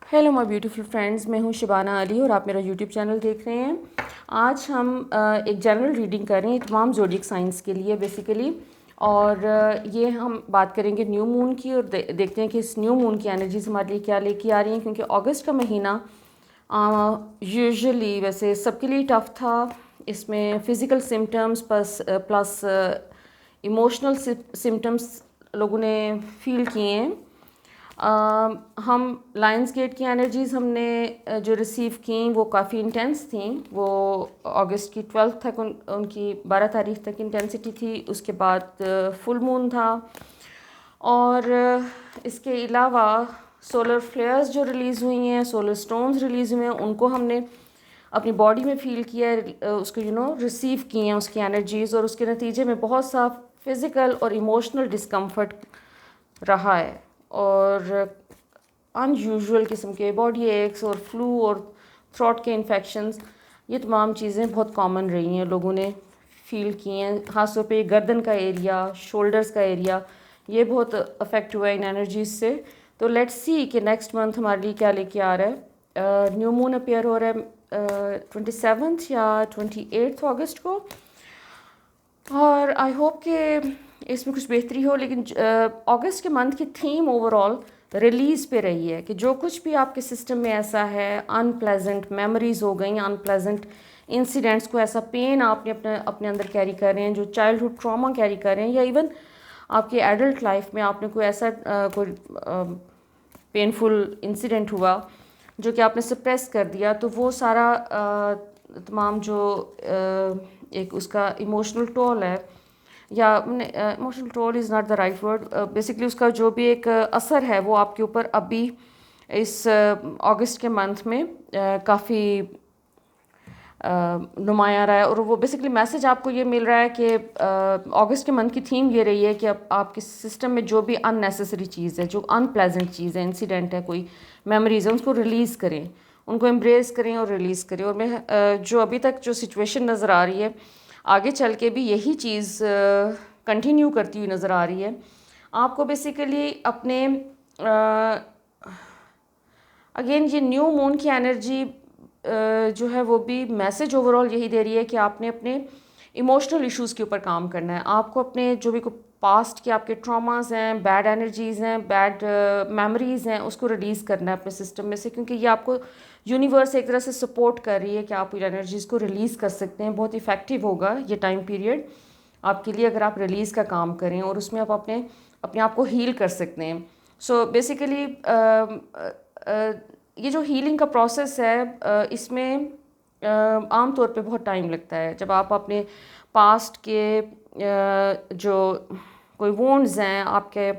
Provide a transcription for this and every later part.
Hello my beautiful friends, मैं हूं शिबाना अली और आप मेरा यूट्यूब चैनल देख रहे हैं। आज हम एक जनरल रीडिंग कर रहे हैं तमाम ज़ोडिएक साइंस के लिए बेसिकली। और ये हम बात करेंगे न्यू मून की और देखते हैं कि इस न्यू मून की एनर्जीज हमारे लिए क्या लेके आ रही हैं, क्योंकि अगस्त का महीना यूजुअली वैसे सबके लिए टफ़ था। इसमें physical symptoms plus emotional symptoms लोगों ने फील किए हैं। हम लायंस गेट की एनर्जीज़ हमने जो रिसीव की वो काफ़ी इंटेंस थी। वो अगस्त की 12 तक उनकी 12 तारीख तक इंटेंसिटी थी। उसके बाद फुल मून था और इसके अलावा सोलर फ्लेयर्स जो रिलीज़ हुई हैं, सोलर स्टोन्स रिलीज़ हुए हैं, उनको हमने अपनी बॉडी में फ़ील किया है, उसको रिसीव किए हैं उसकी एनर्जीज़। और उसके नतीजे में बहुत सा फिज़िकल और इमोशनल डिस्कम्फर्ट रहा है और अनयूजुअल किस्म के बॉडी एक्स और फ्लू और थ्रोट के इन्फेक्शंस, ये तमाम चीज़ें बहुत कॉमन रही हैं, लोगों ने फील की हैं। ख़ासतौर पे गर्दन का एरिया, शोल्डर्स का एरिया, ये बहुत अफेक्ट हुआ है इन एनर्जीज से। तो लेट्स सी कि नेक्स्ट मंथ हमारे लिए क्या लेके आ रहा है। न्यू मून अपेयर हो रहा है 27 या 28 अगस्त को, और आई होप कि इसमें कुछ बेहतरी हो। लेकिन अगस्त के मंथ की थीम ओवरऑल रिलीज़ पे रही है कि जो कुछ भी आपके सिस्टम में ऐसा है, अनप्लेजेंट मेमोरीज हो गई, अनप्लेजेंट इंसिडेंट्स को, ऐसा पेन आपने अपने अपने अंदर कैरी कर रहे हैं, जो चाइल्डहुड ट्रॉमा कैरी कर रहे हैं, या इवन आपकी एडल्ट लाइफ में आपने कोई ऐसा कोई पेनफुल इंसिडेंट हुआ जो कि आपने सप्रेस कर दिया, तो वो सारा तमाम जो एक उसका इमोशनल टोल है, या emotional toll is not the right word, basically उसका जो भी एक असर है वो आपके ऊपर अभी इस अगस्त के मंथ में काफ़ी नुमाया रहा है। और वो बेसिकली मैसेज आपको ये मिल रहा है कि अगस्त के मंथ की थीम ये रही है कि अब आपके सिस्टम में जो भी अननेसेसरी चीज़ है, जो अनप्लेजेंट चीज़ है, इंसिडेंट है, कोई मेमोरीज है, उनको रिलीज़ करें, उनको एम्ब्रेस करें और रिलीज़ करें। और मैं जो अभी तक जो सिचुएशन नज़र आ रही है, आगे चल के भी यही चीज़ कंटिन्यू करती हुई नज़र आ रही है। आपको बेसिकली अपने अगेन ये न्यू मून की एनर्जी जो है वो भी मैसेज ओवरऑल यही दे रही है कि आपने अपने इमोशनल इश्यूज़ के ऊपर काम करना है। आपको अपने जो भी पास्ट के आपके ट्रॉमास हैं, बैड एनर्जीज़ हैं, बैड मेमोरीज़ हैं, उसको रिलीज़ करना है अपने सिस्टम में से, क्योंकि ये आपको यूनिवर्स एक तरह से सपोर्ट कर रही है कि आप एनर्जीज़ को रिलीज़ कर सकते हैं। बहुत इफ़ेक्टिव होगा ये टाइम पीरियड आपके लिए अगर आप रिलीज़ का काम करें, और उसमें आप अपने अपने आप को हील कर सकते हैं। सो बेसिकली ये जो हीलिंग का प्रोसेस है, इसमें आम तौर पे बहुत टाइम लगता है। जब आप अपने पास्ट के जो कोई वुंड्स हैं, आपके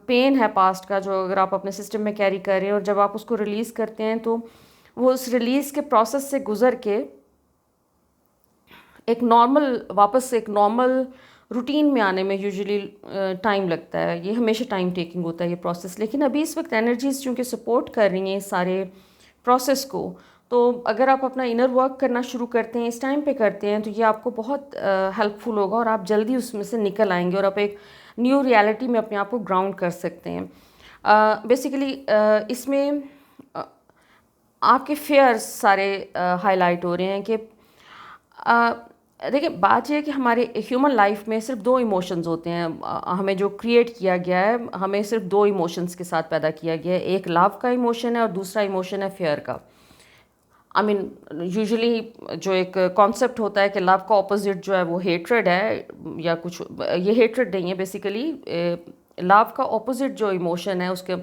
पेन है पास्ट का, जो अगर आप अपने सिस्टम में कैरी कर रहे हैं, और जब आप उसको रिलीज़ करते हैं तो वो उस रिलीज़ के प्रोसेस से गुज़र के एक नॉर्मल वापस एक नॉर्मल रूटीन में आने में यूजुअली टाइम लगता है। ये हमेशा टाइम टेकिंग होता है ये प्रोसेस। लेकिन अभी इस वक्त एनर्जीज चूँकि सपोर्ट कर रही हैं इस सारे प्रोसेस को, तो अगर आप अपना इनर वर्क करना शुरू करते हैं, इस टाइम पे करते हैं, तो ये आपको बहुत हेल्पफुल होगा और आप जल्दी उसमें से निकल आएंगे और आप एक न्यू रियलिटी में अपने आप को ग्राउंड कर सकते हैं। बेसिकली इसमें आपके फेयर्स सारे हाईलाइट हो रहे हैं कि देखिए, बात यह है कि हमारे ह्यूमन लाइफ में सिर्फ दो इमोशंस होते हैं। हमें जो क्रिएट किया गया है, हमें सिर्फ दो इमोशंस के साथ पैदा किया गया है। एक लव का इमोशन है और दूसरा इमोशन है फेयर का। आई मीन यूजुअली जो एक कॉन्सेप्ट होता है कि लव का ऑपोजिट जो है वो हेट्रेड है, या कुछ, ये हेट्रेड नहीं है बेसिकली। लव का ऑपोजिट जो इमोशन है उसके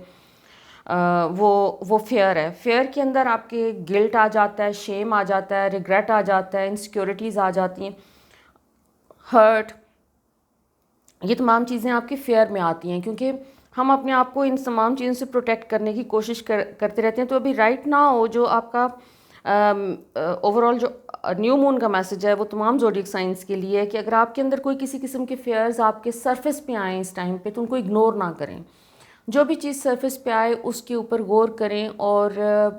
वो फेयर है। फेयर के अंदर आपके गिल्ट आ जाता है, शेम आ जाता है, रिग्रेट आ जाता है, इनसिक्योरिटीज़ आ जाती हैं, हर्ट, ये तमाम चीज़ें आपके फेयर में आती हैं, क्योंकि हम अपने आप को इन तमाम चीज़ों से प्रोटेक्ट करने की कोशिश करते रहते हैं। तो अभी राइट नाउ जो आपका ओवरऑल जो न्यू मून का मैसेज है वो तमाम ज़ोडिएक साइंस के लिए है कि अगर आपके अंदर कोई किसी किस्म के फेयर्स आपके सरफेस पे आए इस टाइम पे, तो उनको इग्नोर ना करें। जो भी चीज़ सरफेस पे आए उसके ऊपर गौर करें और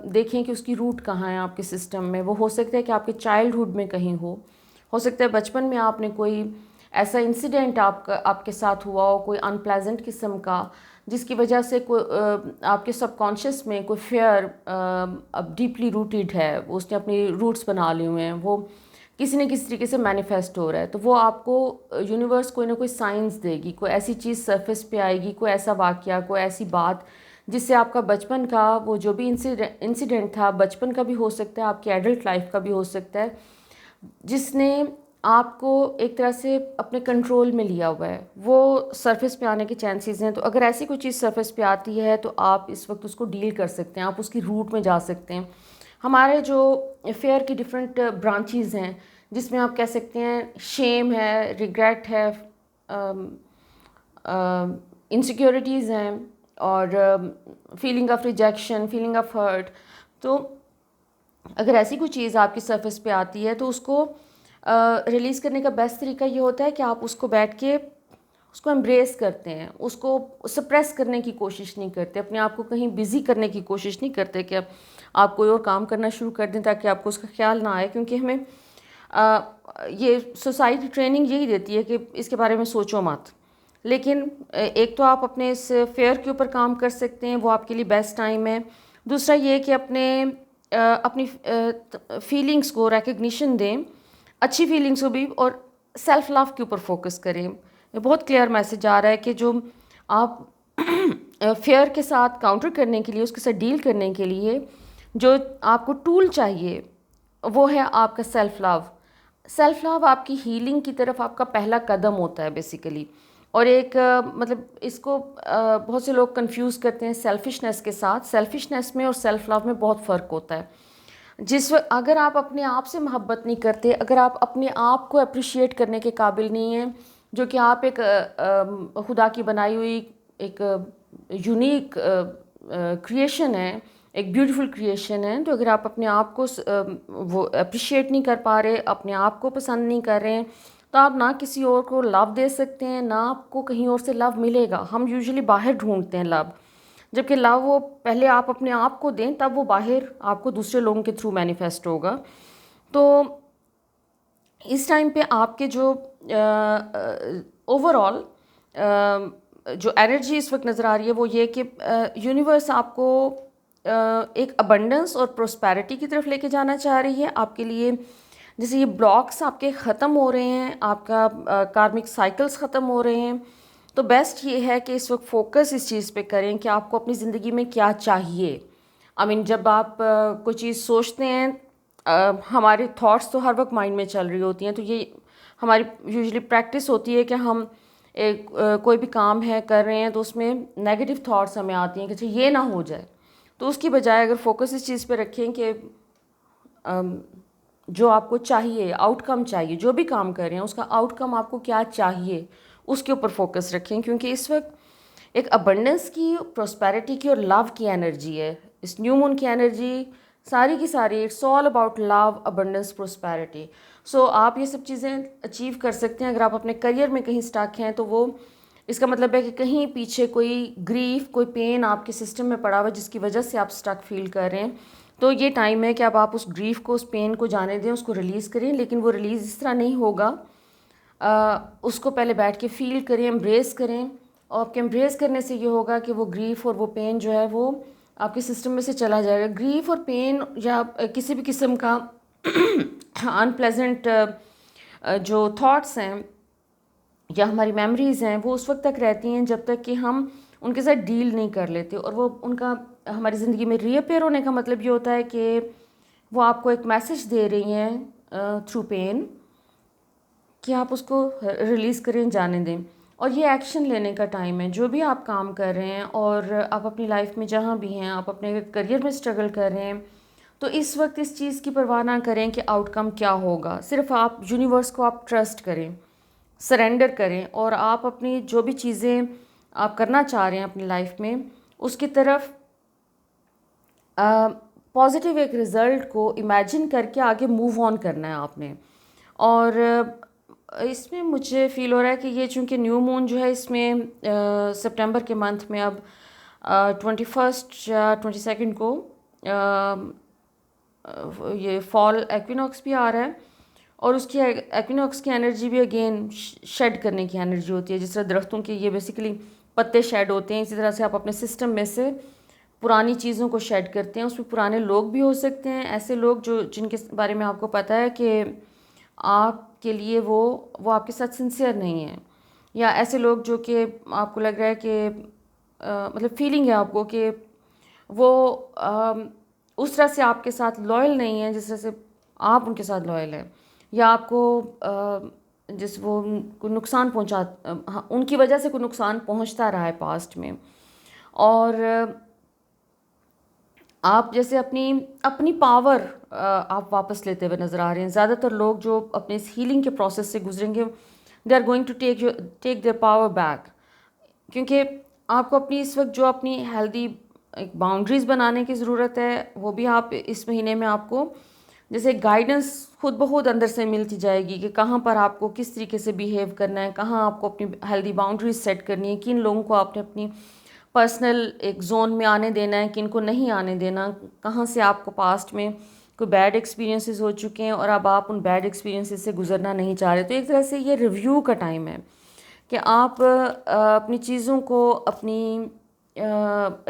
देखें कि उसकी रूट कहाँ है आपके सिस्टम में। वो हो सकता है कि आपके चाइल्डहुड में कहीं हो सकता है बचपन में आपने कोई ऐसा इंसिडेंट आपके साथ हुआ हो, कोई अनप्लेजेंट किस्म का, जिसकी वजह से आपके सबकॉन्शियस में कोई फेयर अब डीपली रूटेड है, उसने अपनी रूट्स बना लिए हुए हैं, वो किसी न किसी तरीके से मैनिफेस्ट हो रहा है, तो वो आपको यूनिवर्स कोई ना कोई साइंस देगी, कोई ऐसी चीज़ सरफेस पे आएगी, कोई ऐसा वाक़या, कोई ऐसी बात जिससे आपका बचपन का वो जो भी इंसिडेंट था, बचपन का भी हो सकता है, आपकी एडल्ट लाइफ का भी हो सकता है, जिसने आपको एक तरह से अपने कंट्रोल में लिया हुआ है, वो सरफेस पे आने के चांसेस हैं। तो अगर ऐसी कोई चीज़ सरफेस पे आती है तो आप इस वक्त उसको डील कर सकते हैं, आप उसकी रूट में जा सकते हैं। हमारे जो फेयर की डिफरेंट ब्रांचेस हैं, जिसमें आप कह सकते हैं शेम है, रिग्रेट है, इनसिक्योरिटीज़ हैं, और feeling of rejection, feeling of hurt. तो अगर ऐसी कोई चीज़ आपकी सरफेस पे आती है तो उसको रिलीज़ करने का बेस्ट तरीका ये होता है कि आप उसको बैठ के उसको एम्ब्रेस करते हैं, उसको सप्रेस करने की कोशिश नहीं करते, अपने आप को कहीं बिज़ी करने की कोशिश नहीं करते कि आप कोई और काम करना शुरू कर दें ताकि आपको उसका ख्याल ना आए। क्योंकि हमें ये सोसाइटी ट्रेनिंग यही देती है कि इसके बारे में सोचो मत। लेकिन एक तो आप अपने इस फेयर के ऊपर काम कर सकते हैं, वो आपके लिए बेस्ट टाइम है। दूसरा ये कि अपनी फीलिंग्स को रिकग्निशन दें, अच्छी फीलिंग्स को भी, और सेल्फ लव के ऊपर फोकस करें। ये बहुत क्लियर मैसेज आ रहा है कि जो आप फेयर के साथ काउंटर करने के लिए, उसके साथ डील करने के लिए जो आपको टूल चाहिए वो है आपका सेल्फ लव। सेल्फ लव आपकी हीलिंग की तरफ आपका पहला कदम होता है बेसिकली। और एक मतलब इसको बहुत से लोग कंफ्यूज करते हैं सेल्फिशनेस के साथ। सेल्फिशनेस में और सेल्फ लव में बहुत फ़र्क होता है। अगर आप अपने आप से मोहब्बत नहीं करते, अगर आप अपने आप को अप्रिशिएट करने के काबिल नहीं हैं, जो कि आप एक खुदा की बनाई हुई एक यूनिक क्रिएशन है, एक ब्यूटीफुल क्रिएशन है, तो अगर आप अपने आप को वो अप्रिशिएट नहीं कर पा रहे, अपने आप को पसंद नहीं कर रहे हैं, तो आप ना किसी और को लव दे सकते हैं, ना आपको कहीं और से लव मिलेगा। हम यूजुअली बाहर ढूंढते हैं लव, जबकि लव वो पहले आप अपने आप को दें, तब वो बाहर आपको दूसरे लोगों के थ्रू मैनिफेस्ट होगा। तो इस टाइम पे आपके जो ओवरऑल जो एनर्जी इस वक्त नज़र आ रही है वो ये कि यूनिवर्स आपको एक अबंडेंस और प्रोस्पेरिटी की तरफ लेके जाना चाह रही है आपके लिए। जैसे ये ब्लॉक्स आपके ख़त्म हो रहे हैं, आपका कार्मिक साइकिल्स ख़त्म हो रहे हैं, तो बेस्ट ये है कि इस वक्त फोकस इस चीज़ पे करें कि आपको अपनी ज़िंदगी में क्या चाहिए। जब आप कोई चीज़ सोचते हैं, हमारे थॉट्स तो हर वक्त माइंड में चल रही होती हैं, तो ये हमारी यूजुअली प्रैक्टिस होती है कि हम कोई भी काम है कर रहे हैं तो उसमें नेगेटिव थॉट्स हमें आती हैं कि अच्छा ये ना हो जाए। तो उसकी बजाय अगर फोकस इस चीज़ पे रखें कि जो आपको चाहिए, आउटकम चाहिए, जो भी काम कर रहे हैं उसका आउटकम आपको क्या चाहिए, उसके ऊपर फोकस रखें। क्योंकि इस वक्त एक अबंडेंस की, प्रोस्पेरिटी की और लव की एनर्जी है। इस न्यू मून की एनर्जी सारी की सारी it's all about love, abundance, prosperity. So आप ये सब चीज़ें अचीव कर सकते हैं। अगर आप अपने करियर में कहीं स्टक हैं तो वो इसका मतलब है कि कहीं पीछे कोई ग्रीफ, कोई पेन आपके सिस्टम में पड़ा हुआ है जिसकी वजह से आप स्टक फील कर रहे हैं। तो ये टाइम है कि अब आप उस ग्रीफ को, उस पेन को जाने दें, उसको रिलीज़ करें। लेकिन वो रिलीज़ इस तरह नहीं होगा, उसको पहले बैठ के फील करें, एम्ब्रेस करें। और आपके एम्ब्रेस करने से ये होगा कि वो ग्रीफ और वो पेन जो है वो आपके सिस्टम में से चला जाएगा। ग्रीफ और पेन या किसी भी किस्म का अनप्लेजेंट जो थॉट्स हैं या हमारी मेमोरीज़ हैं वो उस वक्त तक रहती हैं जब तक कि हम उनके साथ डील नहीं कर लेते। और वो उनका हमारी ज़िंदगी में रीअपेयर होने का मतलब ये होता है कि वो आपको एक मैसेज दे रही हैं थ्रू पेन कि आप उसको रिलीज़ करें, जाने दें। और ये एक्शन लेने का टाइम है। जो भी आप काम कर रहे हैं और आप अपनी लाइफ में जहाँ भी हैं, आप अपने करियर में स्ट्रगल कर रहे हैं, तो इस वक्त इस चीज़ की परवाह ना करें कि आउटकम क्या होगा। सिर्फ आप यूनिवर्स को आप ट्रस्ट करें, सरेंडर करें, और आप अपनी जो भी चीज़ें आप करना चाह रहे हैं अपनी लाइफ में उसकी तरफ पॉजिटिव एक रिज़ल्ट को इमेजिन करके आगे मूव ऑन करना है आपने। और इसमें मुझे फ़ील हो रहा है कि ये चूँकि न्यू मून जो है इसमें सितंबर के मंथ में अब 21 या 22 को ये फॉल एक्विनॉक्स भी आ रहा है। और उसकी एक्विनॉक्स की एनर्जी भी अगेन शेड करने की एनर्जी होती है। जिस तरह दरख्तों की ये बेसिकली पत्ते शेड होते हैं, इसी तरह से आप अपने सिस्टम में से पुरानी चीज़ों को शेड करते हैं। उसमें पुराने लोग भी हो सकते हैं, ऐसे लोग जो जिनके बारे में आपको पता है कि आपके लिए वो आपके साथ सिंसियर नहीं है, या ऐसे लोग जो कि आपको लग रहा है कि मतलब फीलिंग है आपको कि वो उस तरह से आपके साथ लॉयल नहीं है जिस तरह से आप उनके साथ लॉयल हैं, या आपको जिस वो को नुकसान पहुंचा, हाँ, उनकी वजह से कोई नुकसान पहुंचता रहा है पास्ट में। और आप जैसे अपनी अपनी पावर आप वापस लेते हुए नज़र आ रहे हैं। ज़्यादातर लोग जो अपने इस हीलिंग के प्रोसेस से गुजरेंगे, they are going to take their power back, क्योंकि आपको अपनी इस वक्त जो अपनी हेल्दी एक बाउंड्रीज़ बनाने की ज़रूरत है, वो भी आप इस महीने में आपको जैसे गाइडेंस खुद ब खुद अंदर से मिलती जाएगी कि कहाँ पर आपको किस तरीके से बिहेव करना है, कहाँ आपको अपनी हेल्दी बाउंड्रीज सेट करनी है, किन लोगों को आपने अपनी पर्सनल एक जोन में आने देना है, किन को नहीं आने देना, कहाँ से आपको पास्ट में कोई बैड एक्सपीरियंसेस हो चुके हैं और अब आप उन बैड एक्सपीरियंसेस से गुजरना नहीं चाह रहे। तो एक तरह से ये रिव्यू का टाइम है कि आप अपनी चीज़ों को, अपनी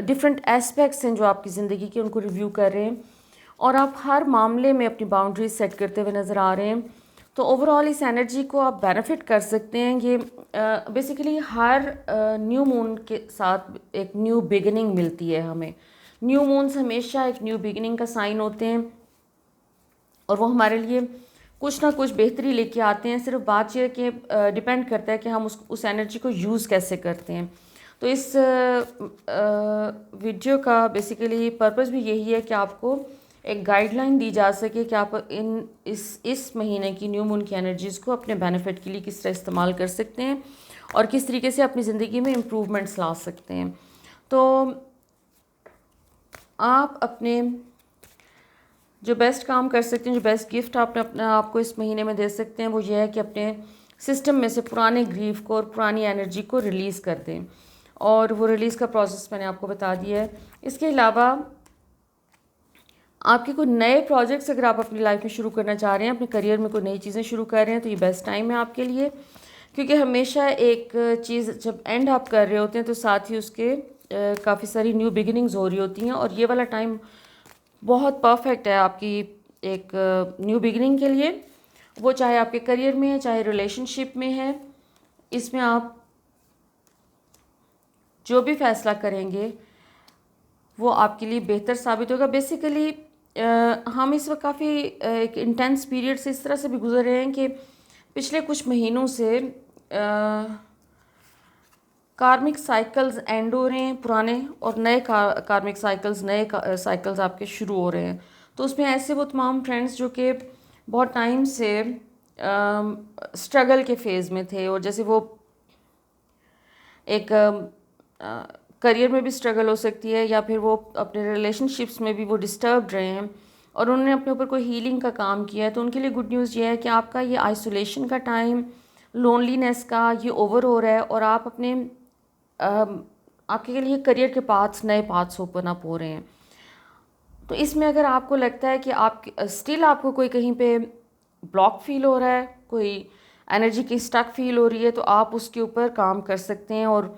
डिफरेंट एस्पेक्ट्स हैं जो आपकी ज़िंदगी के, उनको रिव्यू कर रहे हैं और आप हर मामले में अपनी बाउंड्रीज सेट करते हुए नज़र आ रहे हैं। तो ओवरऑल इस एनर्जी को आप बेनिफिट कर सकते हैं। ये बेसिकली हर न्यू मून के साथ एक न्यू बिगिनिंग मिलती है हमें। न्यू मून्स हमेशा एक न्यू बिगिनिंग का साइन होते हैं और वो हमारे लिए कुछ ना कुछ बेहतरी लेके आते हैं। सिर्फ बात यह कि डिपेंड करता है कि हम उस एनर्जी को यूज़ कैसे करते हैं। तो इस वीडियो का बेसिकली पर्पस भी यही है कि आपको एक गाइडलाइन दी जा सके कि आप इस महीने की न्यू मून की एनर्जीज़ को अपने बेनिफिट के लिए किस तरह इस्तेमाल कर सकते हैं और किस तरीके से अपनी ज़िंदगी में इम्प्रूवमेंट्स ला सकते हैं। तो आप अपने जो बेस्ट काम कर सकते हैं, जो बेस्ट गिफ्ट आप अपने आप को इस महीने में दे सकते हैं, वो ये है कि अपने सिस्टम में से पुराने ग्रीफ को और पुरानी एनर्जी को रिलीज़ कर दें। और वो रिलीज़ का प्रोसेस मैंने आपको बता दिया है। इसके अलावा आपके कोई नए प्रोजेक्ट्स अगर आप अपनी लाइफ में शुरू करना चाह रहे हैं, अपने करियर में कोई नई चीज़ें शुरू कर रहे हैं, तो ये बेस्ट टाइम है आपके लिए, क्योंकि हमेशा एक चीज़ जब एंड आप कर रहे होते हैं तो साथ ही उसके काफ़ी सारी न्यू बिगिनिंग्स हो रही होती हैं और ये वाला टाइम बहुत परफेक्ट है आपकी एक न्यू बिगिनिंग के लिए। वो चाहे आपके करियर में है, चाहे रिलेशनशिप में है, इसमें आप जो भी फैसला करेंगे वो आपके लिए बेहतर साबित होगा। बेसिकली हम इस वक्त काफ़ी एक इंटेंस पीरियड से इस तरह से भी गुजर रहे हैं कि पिछले कुछ महीनों से कार्मिक साइकिल्स एंड हो रहे हैं पुराने, और नए कार्मिक साइकिल्स, नए साइकिल्स आपके शुरू हो रहे हैं। तो उसमें ऐसे वो तमाम फ्रेंड्स जो कि बहुत टाइम से स्ट्रगल के फेज़ में थे और जैसे वो एक करियर में भी स्ट्रगल हो सकती है या फिर वो अपने रिलेशनशिप्स में भी वो डिस्टर्ब्ड रहे हैं और उन्होंने अपने ऊपर कोई हीलिंग का काम किया है, तो उनके लिए गुड न्यूज़ ये है कि आपका ये आइसोलेशन का टाइम, लोनलीनेस का, ये ओवर हो रहा है और आप अपने आपके लिए करियर के पाथ्स, नए पाथ्स ओपन अप हो रहे हैं। तो इसमें अगर आपको लगता है कि आप स्टिल आपको कोई कहीं पे ब्लॉक फील हो रहा है, कोई एनर्जी की स्टक फील हो रही है, तो आप उसके ऊपर काम कर सकते हैं और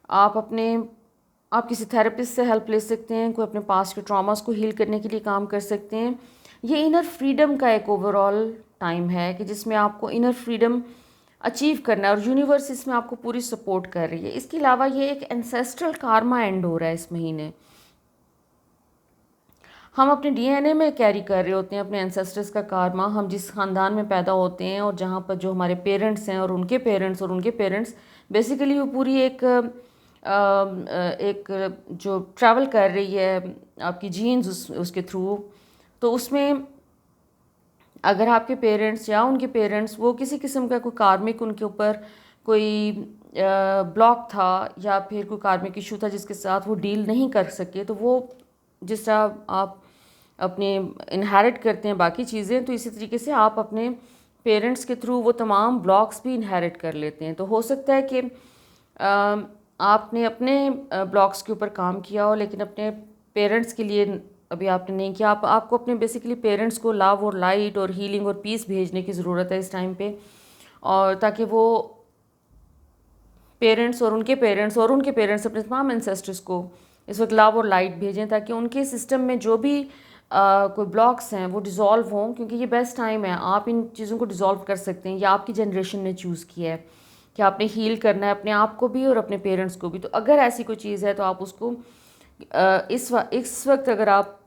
आप किसी थेरेपिस्ट से हेल्प ले सकते हैं, कोई अपने पास्ट के ट्रॉमास को हील करने के लिए काम कर सकते हैं। ये इनर फ्रीडम का एक ओवरऑल टाइम है कि जिसमें आपको इनर फ्रीडम अचीव करना है और यूनिवर्स इसमें आपको पूरी सपोर्ट कर रही है। इसके अलावा ये एक एंसेस्ट्रल कार्मा एंड हो रहा है इस महीने। हम अपने डीएनए में कैरी कर रहे होते हैं अपने एंसेस्टर्स का कार्मा। हम जिस ख़ानदान में पैदा होते हैं और जहाँ पर जो हमारे पेरेंट्स हैं और उनके पेरेंट्स और उनके पेरेंट्स, बेसिकली वो पूरी एक जो ट्रैवल कर रही है आपकी जीन्स उसके थ्रू। तो उसमें अगर आपके पेरेंट्स या उनके पेरेंट्स वो किसी किस्म का कोई कार्मिक उनके ऊपर कोई ब्लॉक था या फिर कोई कार्मिक इशू था जिसके साथ वो डील नहीं कर सके, तो वो जिस तरह आप अपने इनहेरिट करते हैं बाकी चीज़ें, तो इसी तरीके से आप अपने पेरेंट्स के थ्रू वो तमाम ब्लॉक्स भी इनहेरिट कर लेते हैं। तो हो सकता है कि आपने अपने ब्लॉक्स के ऊपर काम किया हो लेकिन अपने पेरेंट्स के लिए अभी आपने नहीं किया। आपको अपने बेसिकली पेरेंट्स को लव और लाइट और हीलिंग और पीस भेजने की ज़रूरत है इस टाइम पे, और ताकि वो पेरेंट्स और उनके पेरेंट्स और उनके पेरेंट्स अपने तमाम एंसेस्टर्स को इस वक्त लव और लाइट भेजें, ताकि उनके सिस्टम में जो भी कोई ब्लॉक्स हैं वो डिज़ोल्व हों, क्योंकि ये बेस्ट टाइम है। आप इन चीज़ों को डिज़ोल्व कर सकते हैं, या आपकी जनरेशन ने चूज़ किया है कि आपने हील करना है अपने आप को भी और अपने पेरेंट्स को भी। तो अगर ऐसी कोई चीज़ है तो आप उसको इस वक्त अगर आप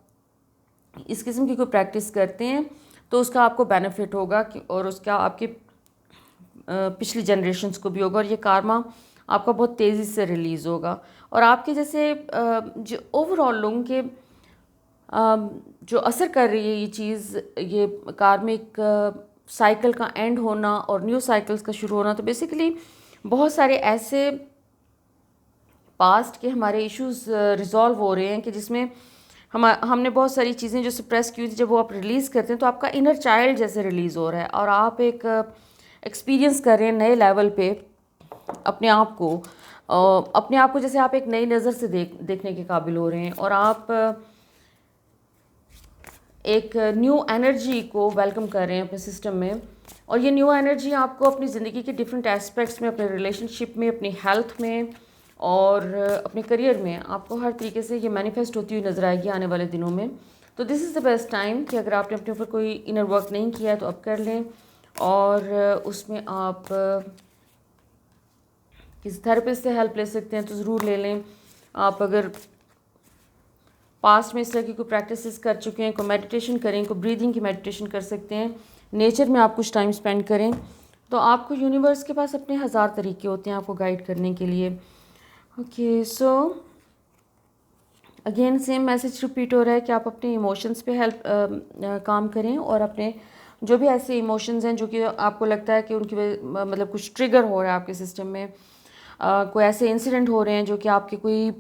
इस किस्म की कोई प्रैक्टिस करते हैं तो उसका आपको बेनिफिट होगा और उसका आपके पिछली जनरेशन्स को भी होगा, और ये कारमा आपका बहुत तेज़ी से रिलीज़ होगा। और आपके जैसे जो ओवरऑल लोगों के जो असर कर रही है ये चीज़, ये कार्मिक साइकिल का एंड होना और न्यू साइकिल्स का शुरू होना, तो बेसिकली बहुत सारे ऐसे पास्ट के हमारे इश्यूज रिजॉल्व हो रहे हैं कि जिसमें हमने बहुत सारी चीज़ें जो सप्रेस की थी, जब वो आप रिलीज़ करते हैं तो आपका इनर चाइल्ड जैसे रिलीज़ हो रहा है, और आप एक एक्सपीरियंस कर रहे हैं नए लेवल पे अपने आप को जैसे आप एक नई नज़र से देखने के काबिल हो रहे हैं, और आप एक न्यू एनर्जी को वेलकम कर रहे हैं अपने सिस्टम में। और ये न्यू एनर्जी आपको अपनी ज़िंदगी के डिफरेंट एस्पेक्ट्स में, अपने रिलेशनशिप में, अपनी हेल्थ में और अपने करियर में आपको हर तरीके से ये मैनिफेस्ट होती हुई नज़र आएगी आने वाले दिनों में। तो this is the best time कि अगर आपने अपने ऊपर कोई इनर वर्क नहीं किया है तो अब कर लें, और उसमें आप किसी थेरेपिस्ट से हेल्प ले सकते हैं तो ज़रूर ले लें। आप अगर पास्ट में इस तरह की कोई प्रैक्टिसेस कर चुके हैं, कोई मेडिटेशन करें, कोई ब्रीदिंग की मेडिटेशन कर सकते हैं, नेचर में आप कुछ टाइम स्पेंड करें, तो आपको यूनिवर्स के पास अपने हज़ार तरीके होते हैं आपको गाइड करने के लिए। Okay, so again same message repeat हो रहा है कि आप अपने इमोशंस पे काम करें, और अपने जो भी ऐसे इमोशंस हैं जो कि आपको लगता है कि उनकी मतलब कुछ ट्रिगर हो रहा है आपके सिस्टम में, कोई ऐसे इंसिडेंट हो रहे हैं जो कि आपके कोई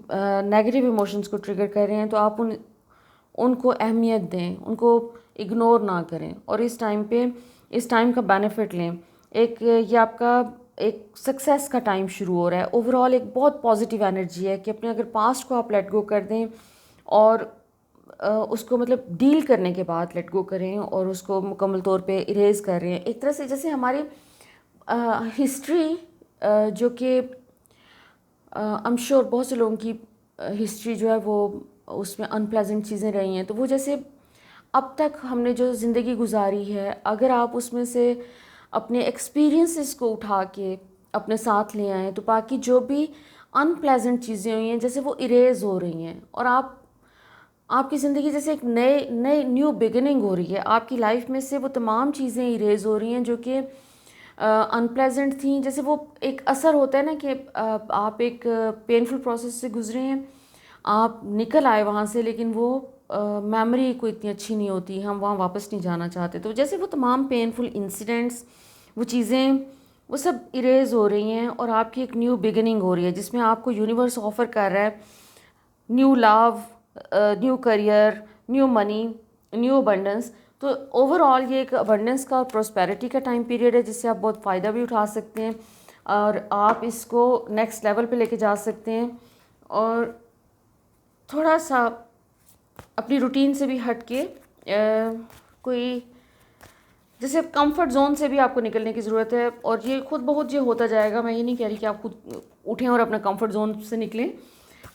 नेगेटिव इमोशंस को ट्रिगर कर रहे हैं, तो आप उनको अहमियत दें, उनको इग्नोर ना करें, और इस टाइम का बेनिफिट लें। ये आपका एक सक्सेस का टाइम शुरू हो रहा है। ओवरऑल एक बहुत पॉजिटिव एनर्जी है कि अपने अगर पास्ट को आप लेट गो कर दें और उसको मतलब डील करने के बाद लेट गो करें और उसको मुकम्मल तौर पे इरेज कर रहे हैं, एक तरह से जैसे हमारी हिस्ट्री जो कि आई एम श्योर बहुत से लोगों की हिस्ट्री जो है वो उसमें अनप्लेजेंट चीज़ें रही हैं, तो वो जैसे अब तक हमने जो ज़िंदगी गुजारी है, अगर आप उसमें से अपने एक्सपीरियंसेस को उठा के अपने साथ ले आएँ, तो बाकी जो भी अनप्लेजेंट चीज़ें हुई हैं जैसे वो इरेज हो रही हैं, और आपकी ज़िंदगी जैसे एक नई न्यू बिगिनिंग हो रही है। आपकी लाइफ में से वो तमाम चीज़ें इरेज हो रही हैं जो कि अनप्लेजेंट थी। जैसे वो एक असर होता है ना कि आप एक पेनफुल प्रोसेस से गुजरे हैं, आप निकल आए वहाँ से, लेकिन वो मेमोरी कोई इतनी अच्छी नहीं होती, हम वहाँ वापस नहीं जाना चाहते। तो जैसे वो तमाम पेनफुल इंसिडेंट्स, वो चीज़ें, वो सब इरेज हो रही हैं, और आपकी एक न्यू बिगिनिंग हो रही है जिसमें आपको यूनिवर्स ऑफ़र कर रहा है new love, new career, new money, new abundance. तो ओवरऑल ये एक अबंडेंस का और प्रोस्पेरिटी का टाइम पीरियड है जिससे आप बहुत फ़ायदा भी उठा सकते हैं, और आप इसको नेक्स्ट लेवल पे लेके जा सकते हैं, और थोड़ा सा अपनी रूटीन से भी हट के कोई जैसे कंफर्ट जोन से भी आपको निकलने की ज़रूरत है, और ये खुद बहुत ये होता जाएगा। मैं ये नहीं कह रही कि आप खुद उठें और अपना कंफर्ट जोन से निकलें,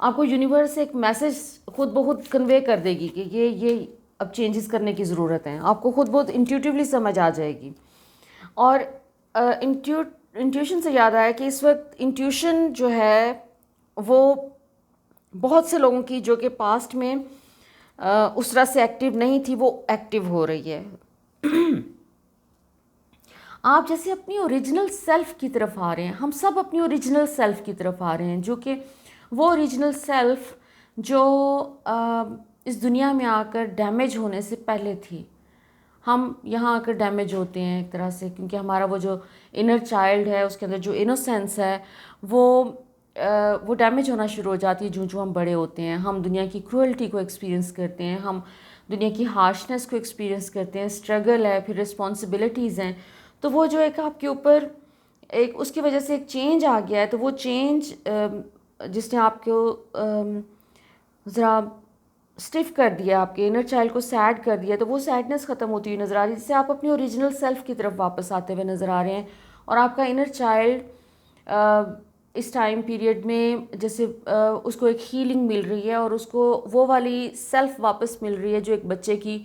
आपको यूनिवर्स से एक मैसेज खुद ब खुद कन्वे कर देगी कि ये अब चेंजेस करने की ज़रूरत है, आपको खुद बहुत इंट्यूटिवली समझ आ जाएगी। और इंट्यूशन से याद आया कि इस वक्त इंट्यूशन जो है वो बहुत से लोगों की जो कि पास्ट में उस तरह से एक्टिव नहीं थी, वो एक्टिव हो रही है। आप जैसे अपनी ओरिजिनल सेल्फ की तरफ आ रहे हैं, हम सब अपनी ओरिजिनल सेल्फ की तरफ आ रहे हैं, जो कि वो ओरिजिनल सेल्फ जो इस दुनिया में आकर डैमेज होने से पहले थी। हम यहाँ आकर डैमेज होते हैं एक तरह से, क्योंकि हमारा वो जो इनर चाइल्ड है, उसके अंदर जो इनोसेंस है वो डैमेज होना शुरू हो जाती है। जो हम बड़े होते हैं, हम दुनिया की क्रूअल्टी को एक्सपीरियंस करते हैं, हम दुनिया की हार्शनेस को एक्सपीरियंस करते हैं, स्ट्रगल है, फिर रिस्पॉन्सिबिलिटीज़ हैं, तो वो जो एक आपके ऊपर एक उसकी वजह से एक चेंज आ गया है, तो वो चेंज जिसने आपको ज़रा स्टिफ कर दिया, आपके इनर चाइल्ड को सैड कर दिया, तो वो सैडनेस ख़त्म होती हुई नज़र आ रही है, जिससे आप अपनी ओरिजिनल सेल्फ की तरफ वापस आते हुए नज़र आ रहे हैं, और आपका इनर चाइल्ड इस टाइम पीरियड में जैसे उसको एक हीलिंग मिल रही है और उसको वो वाली सेल्फ वापस मिल रही है जो एक बच्चे की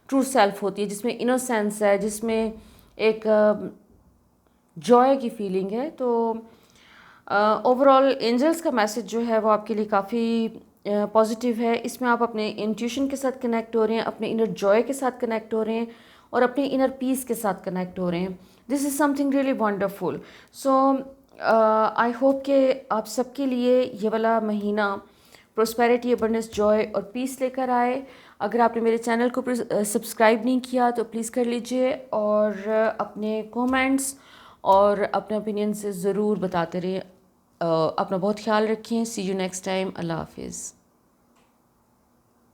ट्रू सेल्फ होती है, जिसमें इनोसेंस है, जिसमें एक जॉय की फीलिंग है। तो ओवरऑल एंजल्स का मैसेज जो है वो आपके लिए काफ़ी पॉजिटिव है। इसमें आप अपने इंट्यूशन के साथ कनेक्ट हो रहे हैं, अपने इनर जॉय के साथ कनेक्ट हो रहे हैं और अपने इनर पीस के साथ कनेक्ट हो रहे हैं। This is something really wonderful. So I hope कि आप सबके लिए ये वाला महीना प्रोस्पेरिटी, अबंडेंस, जॉय और पीस लेकर आए। अगर आपने मेरे चैनल को सब्सक्राइब नहीं किया तो प्लीज़ कर लीजिए और अपने कमेंट्स और अपने ओपिनियन से ज़रूर बताते रहिए। अपना बहुत ख्याल रखें। सी यू नेक्स्ट टाइम। अल्लाह हाफिज़।